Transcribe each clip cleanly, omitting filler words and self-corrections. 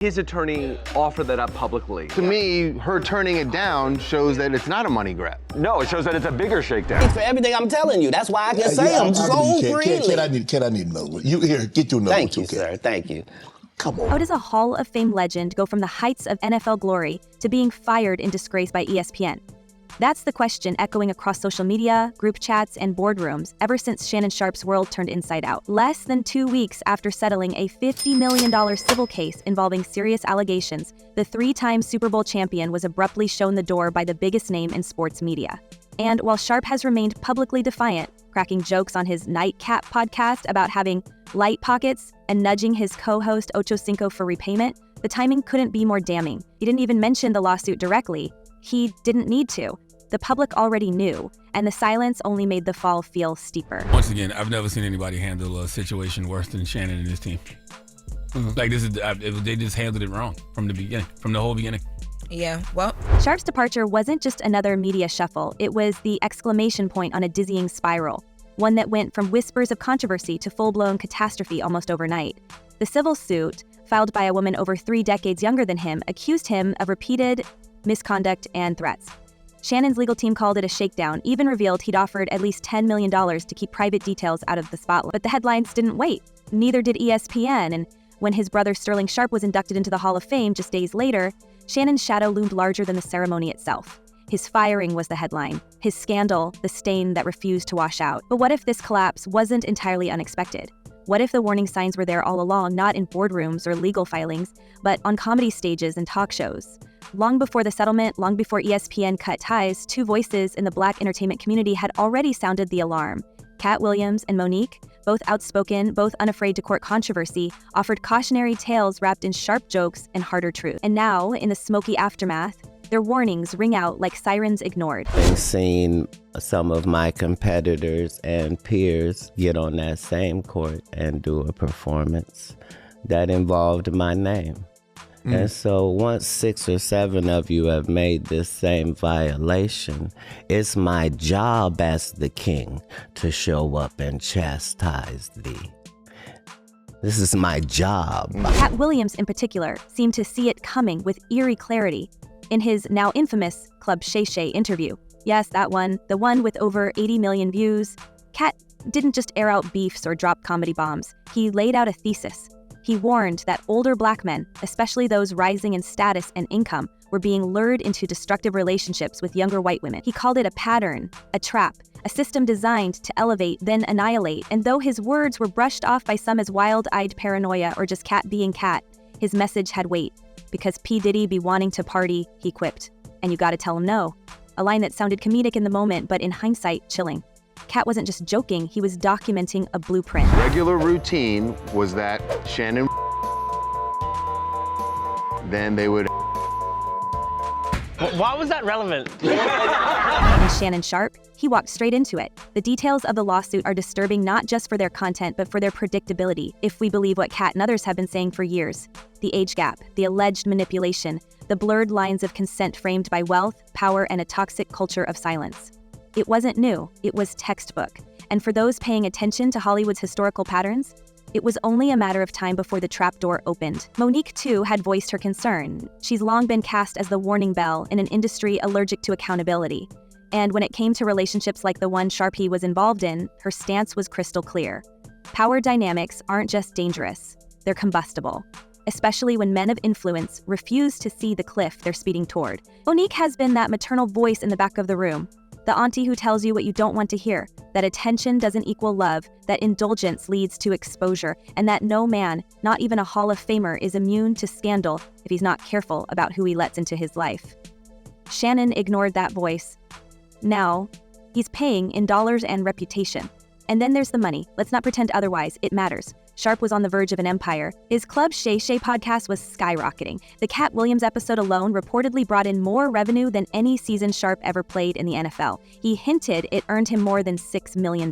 His attorney offered that up publicly. To me, her turning it down shows that it's not a money grab. No, it shows that it's a bigger shakedown. For everything I'm telling you, that's why I can say them so freely. I need another one. You here, get your number. Thank you, sir. Thank you. Come on. How does a Hall of Fame legend go from the heights of NFL glory to being fired in disgrace by ESPN? That's the question echoing across social media, group chats, and boardrooms ever since Shannon Sharpe's world turned inside out. Less than 2 weeks after settling a $50 million civil case involving serious allegations, the three-time Super Bowl champion was abruptly shown the door by the biggest name in sports media. And while Sharpe has remained publicly defiant, cracking jokes on his Nightcap podcast about having light pockets and nudging his co-host Ocho Cinco for repayment, the timing couldn't be more damning. He didn't even mention the lawsuit directly. He didn't need to. The public already knew, and the silence only made the fall feel steeper. Once again, I've never seen anybody handle a situation worse than Shannon and his team. Like they just handled it wrong from the whole beginning. Yeah, well. Sharpe's departure wasn't just another media shuffle. It was the exclamation point on a dizzying spiral, one that went from whispers of controversy to full-blown catastrophe almost overnight. The civil suit, filed by a woman over 3 decades younger than him, accused him of repeated misconduct and threats. Shannon's legal team called it a shakedown, even revealed he'd offered at least $10 million to keep private details out of the spotlight. But the headlines didn't wait. Neither did ESPN, and when his brother Sterling Sharpe was inducted into the Hall of Fame just days later, Shannon's shadow loomed larger than the ceremony itself. His firing was the headline, his scandal the stain that refused to wash out. But what if this collapse wasn't entirely unexpected? What if the warning signs were there all along, not in boardrooms or legal filings, but on comedy stages and talk shows? Long before the settlement, long before ESPN cut ties, 2 voices in the Black entertainment community had already sounded the alarm. Katt Williams and Monique, both outspoken, both unafraid to court controversy, offered cautionary tales wrapped in sharp jokes and harder truth. And now, in the smoky aftermath, their warnings ring out like sirens ignored. I've seen some of my competitors and peers get on that same court and do a performance that involved my name. And so once 6 or 7 of you have made this same violation, it's my job as the king to show up and chastise thee. This is my job. Katt Williams, in particular, seemed to see it coming with eerie clarity. In his now infamous Club Shay interview, yes, that one, the one with over 80 million views, Katt didn't just air out beefs or drop comedy bombs. He laid out a thesis. He warned that older Black men, especially those rising in status and income, were being lured into destructive relationships with younger white women. He called it a pattern, a trap, a system designed to elevate, then annihilate. And though his words were brushed off by some as wild-eyed paranoia or just Katt being Katt, his message had weight. Because P. Diddy be wanting to party, he quipped. And you gotta tell him no. A line that sounded comedic in the moment, but in hindsight, chilling. Katt wasn't just joking, he was documenting a blueprint. Regular routine was that Shannon, then they would. Why was that relevant? And Shannon Sharpe, he walked straight into it. The details of the lawsuit are disturbing not just for their content, but for their predictability, if we believe what Katt and others have been saying for years. The age gap, the alleged manipulation, the blurred lines of consent framed by wealth, power, and a toxic culture of silence. It wasn't new, it was textbook. And for those paying attention to Hollywood's historical patterns, it was only a matter of time before the trapdoor opened. Monique, too, had voiced her concern. She's long been cast as the warning bell in an industry allergic to accountability. And when it came to relationships like the one Sharpe was involved in, her stance was crystal clear. Power dynamics aren't just dangerous, they're combustible. Especially when men of influence refuse to see the cliff they're speeding toward. Monique has been that maternal voice in the back of the room. The auntie who tells you what you don't want to hear, that attention doesn't equal love, that indulgence leads to exposure, and that no man, not even a Hall of Famer, is immune to scandal if he's not careful about who he lets into his life. Shannon ignored that voice. Now, he's paying in dollars and reputation. And then there's the money. Let's not pretend otherwise, it matters. Sharpe was on the verge of an empire. His Club Shay podcast was skyrocketing. The Katt Williams episode alone reportedly brought in more revenue than any season Sharpe ever played in the NFL. He hinted it earned him more than $6 million.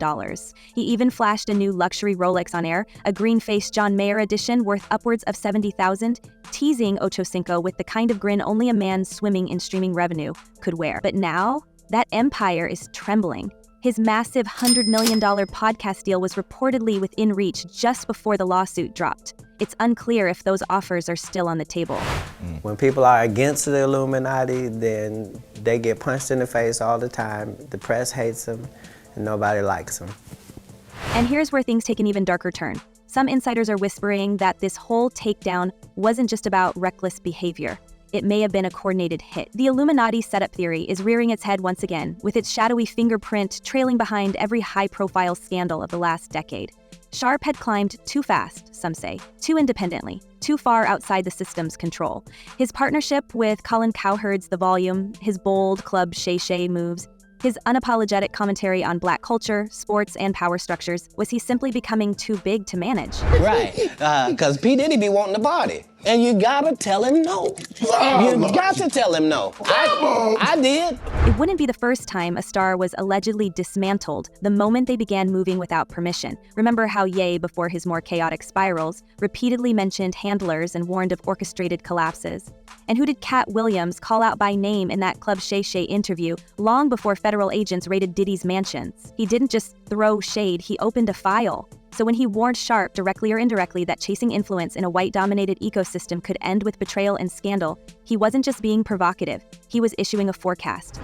He even flashed a new luxury Rolex on air, a green-faced John Mayer edition worth upwards of $70,000, teasing Ocho Cinco with the kind of grin only a man swimming in streaming revenue could wear. But now, that empire is trembling. His massive $100 million podcast deal was reportedly within reach just before the lawsuit dropped. It's unclear if those offers are still on the table. When people are against the Illuminati, then they get punched in the face all the time. The press hates them, and nobody likes them. And here's where things take an even darker turn. Some insiders are whispering that this whole takedown wasn't just about reckless behavior. It may have been a coordinated hit. The Illuminati setup theory is rearing its head once again, with its shadowy fingerprint trailing behind every high-profile scandal of the last decade. Sharpe had climbed too fast, some say, too independently, too far outside the system's control. His partnership with Colin Cowherd's The Volume, his bold club shay moves, his unapologetic commentary on Black culture, sports, and power structures, was he simply becoming too big to manage? Right, because P. Diddy be wanting to party. And you gotta tell him no. You got to tell him no. I did. It wouldn't be the first time a star was allegedly dismantled the moment they began moving without permission. Remember how Ye, before his more chaotic spirals, repeatedly mentioned handlers and warned of orchestrated collapses? And who did Katt Williams call out by name in that Club Shay interview long before federal agents raided Diddy's mansions? He didn't just throw shade, he opened a file. So when he warned Sharpe, directly or indirectly, that chasing influence in a white-dominated ecosystem could end with betrayal and scandal, he wasn't just being provocative, he was issuing a forecast.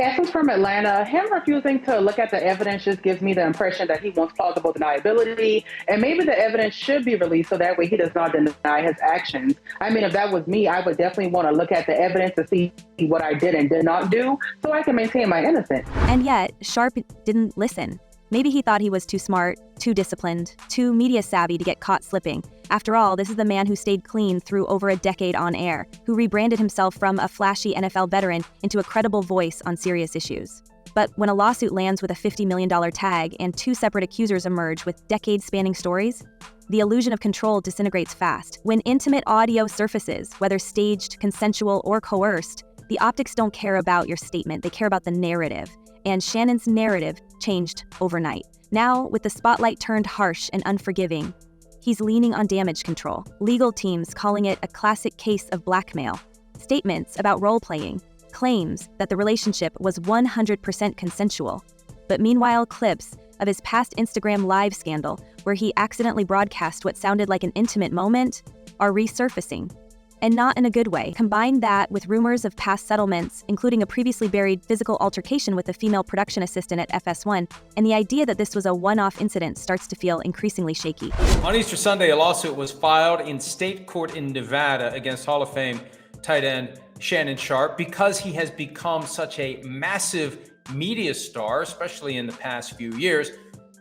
Essence from Atlanta, him refusing to look at the evidence just gives me the impression that he wants plausible deniability, and maybe the evidence should be released so that way he does not deny his actions. I mean, if that was me, I would definitely want to look at the evidence to see what I did and did not do so I can maintain my innocence. And yet, Sharpe didn't listen. Maybe he thought he was too smart, too disciplined, too media savvy to get caught slipping. After all, this is the man who stayed clean through over a decade on air, who rebranded himself from a flashy NFL veteran into a credible voice on serious issues. But when a lawsuit lands with a $50 million tag and two separate accusers emerge with decade-spanning stories, the illusion of control disintegrates fast. When intimate audio surfaces, whether staged, consensual, or coerced, the optics don't care about your statement, they care about the narrative. And Shannon's narrative changed overnight. Now, with the spotlight turned harsh and unforgiving, he's leaning on damage control, legal teams calling it a classic case of blackmail, statements about role-playing, claims that the relationship was 100% consensual. But meanwhile, clips of his past Instagram Live scandal, where he accidentally broadcast what sounded like an intimate moment, are resurfacing. And not in a good way. Combine that with rumors of past settlements, including a previously buried physical altercation with a female production assistant at FS1, and the idea that this was a one-off incident starts to feel increasingly shaky. On Easter Sunday, a lawsuit was filed in state court in Nevada against Hall of Fame tight end Shannon Sharpe because he has become such a massive media star, especially in the past few years.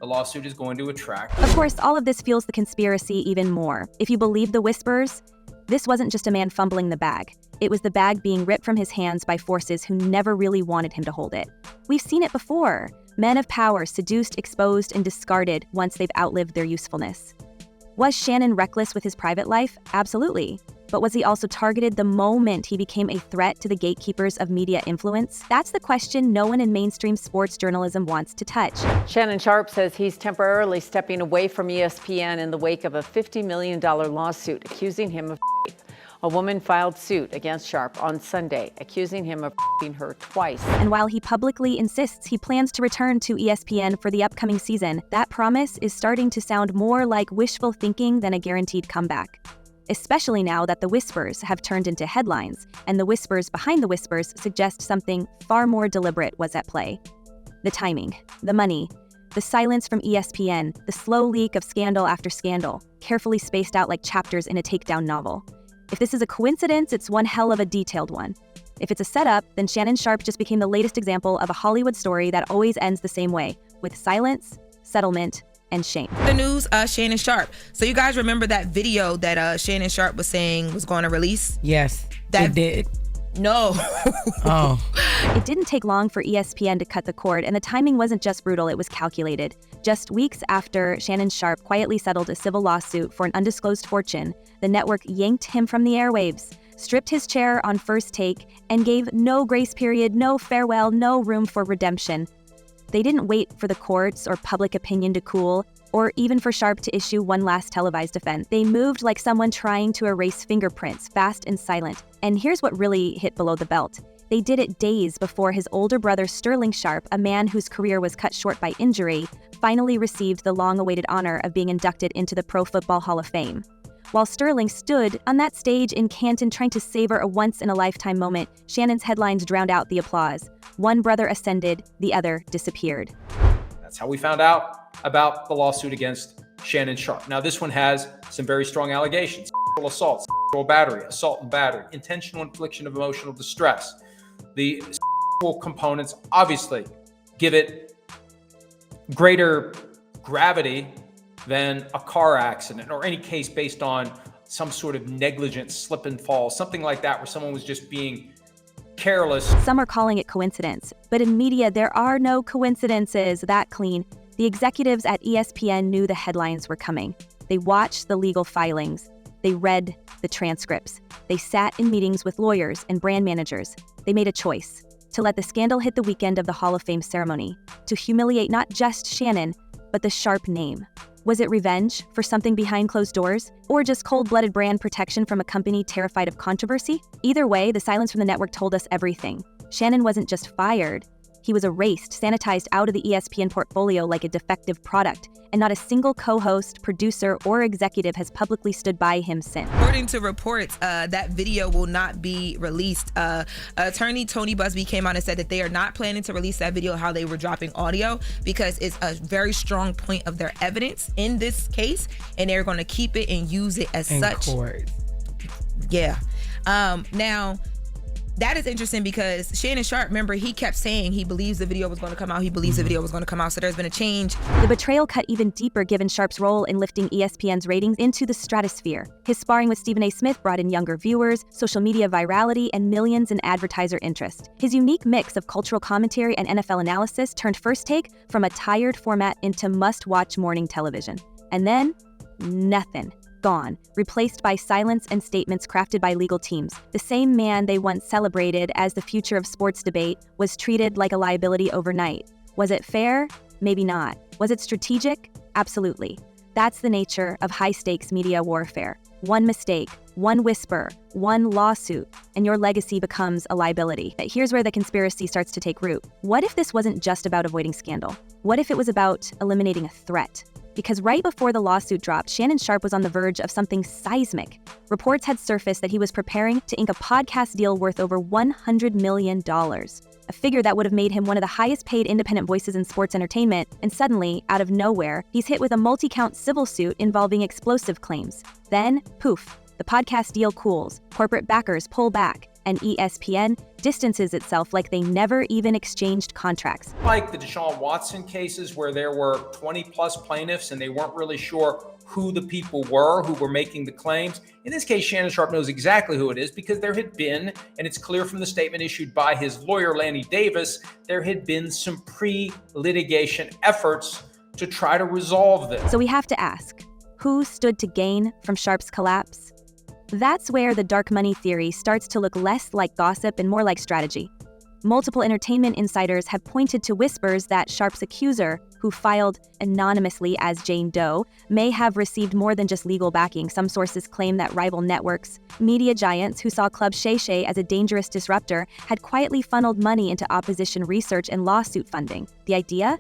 The lawsuit is going to attract. Of course, all of this fuels the conspiracy even more. If you believe the whispers, this wasn't just a man fumbling the bag. It was the bag being ripped from his hands by forces who never really wanted him to hold it. We've seen it before. Men of power seduced, exposed, and discarded once they've outlived their usefulness. Was Shannon reckless with his private life? Absolutely. But was he also targeted the moment he became a threat to the gatekeepers of media influence? That's the question no one in mainstream sports journalism wants to touch. Shannon Sharpe says he's temporarily stepping away from ESPN in the wake of a $50 million lawsuit accusing him of rape. A woman filed suit against Sharpe on Sunday, accusing him of raping her twice. And while he publicly insists he plans to return to ESPN for the upcoming season, that promise is starting to sound more like wishful thinking than a guaranteed comeback. Especially now that the whispers have turned into headlines, and the whispers behind the whispers suggest something far more deliberate was at play. The timing, the money, the silence from ESPN, the slow leak of scandal after scandal, carefully spaced out like chapters in a takedown novel. If this is a coincidence, it's one hell of a detailed one. If it's a setup, then Shannon Sharpe just became the latest example of a Hollywood story that always ends the same way, with silence, settlement, and shame. The news, Shannon Sharpe. So you guys remember that video that Shannon Sharpe was saying was going to release? Yes, it did. No. Oh. It didn't take long for ESPN to cut the cord, and the timing wasn't just brutal, it was calculated. Just weeks after Shannon Sharpe quietly settled a civil lawsuit for an undisclosed fortune, the network yanked him from the airwaves, stripped his chair on First Take, and gave no grace period, no farewell, no room for redemption. They didn't wait for the courts or public opinion to cool, or even for Sharpe to issue one last televised event. They moved like someone trying to erase fingerprints, fast and silent. And here's what really hit below the belt. They did it days before his older brother Sterling Sharpe, a man whose career was cut short by injury, finally received the long-awaited honor of being inducted into the Pro Football Hall of Fame. While Sterling stood on that stage in Canton trying to savor a once-in-a-lifetime moment, Shannon's headlines drowned out the applause. One brother ascended, the other disappeared. That's how we found out about the lawsuit against Shannon Sharpe. Now, this one has some very strong allegations: sexual assault, sexual battery, assault and battery, intentional infliction of emotional distress. The sexual components obviously give it greater gravity than a car accident or any case based on some sort of negligent slip and fall, something like that, where someone was just being careless. Some are calling it coincidence, but in media, there are no coincidences that clean. The executives at ESPN knew the headlines were coming. They watched the legal filings. They read the transcripts. They sat in meetings with lawyers and brand managers. They made a choice to let the scandal hit the weekend of the Hall of Fame ceremony, to humiliate not just Shannon, but the Sharpe name. Was it revenge for something behind closed doors? Or just cold-blooded brand protection from a company terrified of controversy? Either way, the silence from the network told us everything. Shannon wasn't just fired. He was erased, sanitized out of the ESPN portfolio like a defective product, and not a single co-host, producer, or executive has publicly stood by him since. According to reports, that video will not be released. Attorney Tony Busby came out and said that they are not planning to release that video how they were dropping audio because it's a very strong point of their evidence in this case, and they're going to keep it and use it as such. Court. Yeah. Now, that is interesting because Shannon Sharpe, remember, he kept saying he believes the video was going to come out. He believes the video was going to come out. So there's been a change. The betrayal cut even deeper given Sharpe's role in lifting ESPN's ratings into the stratosphere. His sparring with Stephen A. Smith brought in younger viewers, social media virality, and millions in advertiser interest. His unique mix of cultural commentary and NFL analysis turned First Take from a tired format into must-watch morning television. And then, nothing. Gone, replaced by silence and statements crafted by legal teams. The same man they once celebrated as the future of sports debate was treated like a liability overnight. Was it fair? Maybe not. Was it strategic? Absolutely. That's the nature of high-stakes media warfare. One mistake, one whisper, one lawsuit, and your legacy becomes a liability. But here's where the conspiracy starts to take root. What if this wasn't just about avoiding scandal? What if it was about eliminating a threat? Because right before the lawsuit dropped, Shannon Sharpe was on the verge of something seismic. Reports had surfaced that he was preparing to ink a podcast deal worth over $100 million, a figure that would have made him one of the highest-paid independent voices in sports entertainment, and suddenly, out of nowhere, he's hit with a multi-count civil suit involving explosive claims. Then, poof, the podcast deal cools, corporate backers pull back, and ESPN distances itself like they never even exchanged contracts. Like the Deshaun Watson cases where there were 20 plus plaintiffs and they weren't really sure who the people were who were making the claims. In this case, Shannon Sharpe knows exactly who it is because there had been, and it's clear from the statement issued by his lawyer, Lanny Davis, there had been some pre-litigation efforts to try to resolve this. So we have to ask, who stood to gain from Sharpe's collapse? That's where the dark money theory starts to look less like gossip and more like strategy. Multiple entertainment insiders have pointed to whispers that Sharpe's accuser, who filed anonymously as Jane Doe, may have received more than just legal backing. Some sources claim that rival networks, media giants who saw Club Shay as a dangerous disruptor, had quietly funneled money into opposition research and lawsuit funding. The idea?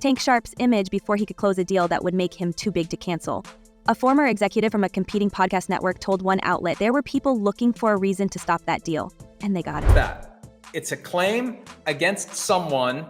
Tank Sharpe's image before he could close a deal that would make him too big to cancel. A former executive from a competing podcast network told one outlet there were people looking for a reason to stop that deal, and they got it. It's a claim against someone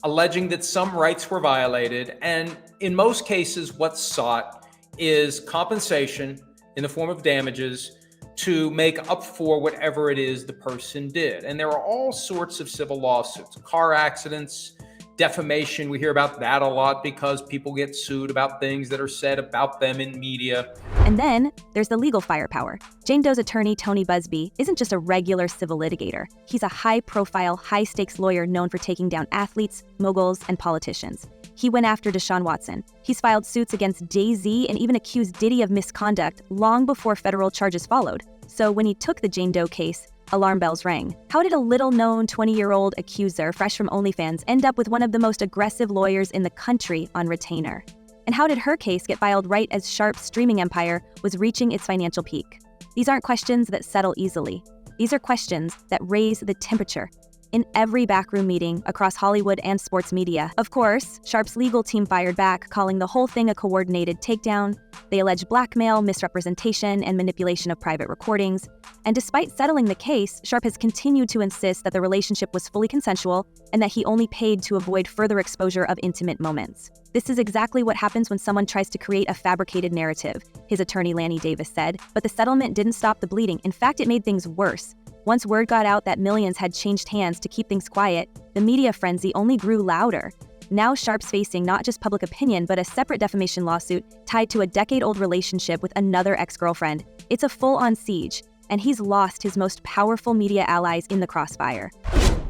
alleging that some rights were violated, and in most cases what's sought is compensation in the form of damages to make up for whatever it is the person did. And there are all sorts of civil lawsuits, car accidents, defamation. We hear about that a lot because people get sued about things that are said about them in media. And then there's the legal firepower. Jane Doe's attorney, Tony Busby, isn't just a regular civil litigator. He's a high-profile, high-stakes lawyer known for taking down athletes, moguls, and politicians. He went after Deshaun Watson. He's filed suits against Jay-Z and even accused Diddy of misconduct long before federal charges followed. So when he took the Jane Doe case, alarm bells rang. How did a little-known 20-year-old accuser, fresh from OnlyFans, end up with one of the most aggressive lawyers in the country on retainer? And how did her case get filed right as Sharpe's streaming empire was reaching its financial peak? These aren't questions that settle easily. These are questions that raise the temperature. in every backroom meeting across Hollywood and sports media. Of course, Sharpe's legal team fired back, calling the whole thing a coordinated takedown. They allege blackmail, misrepresentation, and manipulation of private recordings. And despite settling the case, Sharpe has continued to insist that the relationship was fully consensual and that he only paid to avoid further exposure of intimate moments. This is exactly what happens when someone tries to create a fabricated narrative, his attorney Lanny Davis said. But the settlement didn't stop the bleeding. In fact, it made things worse. Once word got out that millions had changed hands to keep things quiet, the media frenzy only grew louder. Now Sharpe's facing not just public opinion, but a separate defamation lawsuit tied to a decade-old relationship with another ex-girlfriend. It's a full-on siege, and he's lost his most powerful media allies in the crossfire.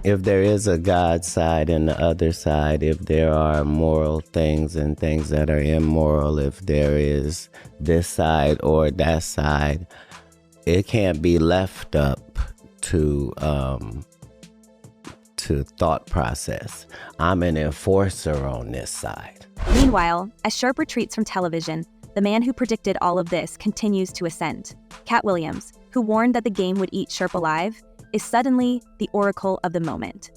If there is a God side and the other side, if there are moral things and things that are immoral, if there is this side or that side, it can't be left up to thought process. I'm an enforcer on this side. Meanwhile, as Sharpe retreats from television, the man who predicted all of this continues to ascend. Katt Williams, who warned that the game would eat Sharpe alive, is suddenly the oracle of the moment.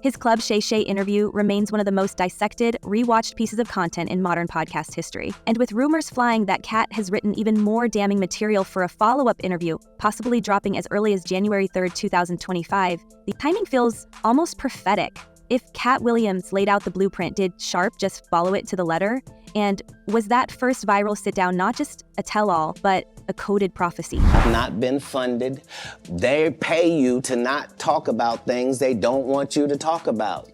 His Club Shay interview remains one of the most dissected, rewatched pieces of content in modern podcast history. And with rumors flying that Katt has written even more damning material for a follow-up interview, possibly dropping as early as January 3rd, 2025, the timing feels almost prophetic. If Katt Williams laid out the blueprint, did Sharpe just follow it to the letter? And was that first viral sit-down not just a tell-all, but a coded prophecy? I've not been funded. They pay you to not talk about things they don't want you to talk about.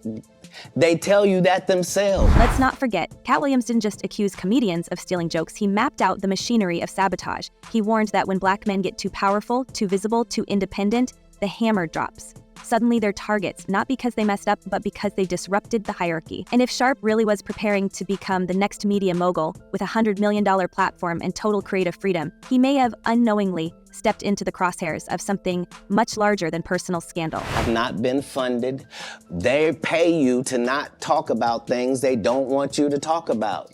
They tell you that themselves. Let's not forget, Katt Williams didn't just accuse comedians of stealing jokes, he mapped out the machinery of sabotage. He warned that when black men get too powerful, too visible, too independent, the hammer drops. Suddenly they're targets, not because they messed up, but because they disrupted the hierarchy. And if Sharpe really was preparing to become the next media mogul with a $100 million platform and total creative freedom, he may have unknowingly stepped into the crosshairs of something much larger than personal scandal. I've not been funded. They pay you to not talk about things they don't want you to talk about.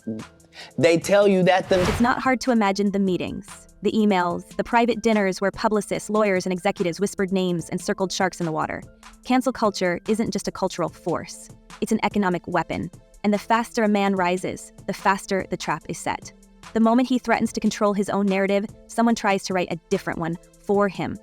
They tell you that It's not hard to imagine the meetings, the emails, the private dinners where publicists, lawyers, and executives whispered names and circled sharks in the water. Cancel culture isn't just a cultural force. It's an economic weapon. And the faster a man rises, the faster the trap is set. The moment he threatens to control his own narrative, someone tries to write a different one for him.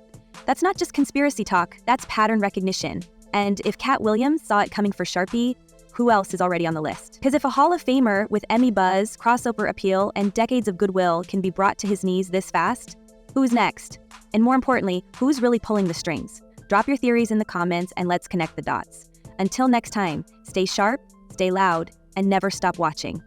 That's not just conspiracy talk, that's pattern recognition. And if Katt Williams saw it coming for Sharpie, who else is already on the list? Because if a Hall of Famer with Emmy buzz, crossover appeal, and decades of goodwill can be brought to his knees this fast, who's next? And more importantly, who's really pulling the strings? Drop your theories in the comments and let's connect the dots. Until next time, stay sharp, stay loud, and never stop watching.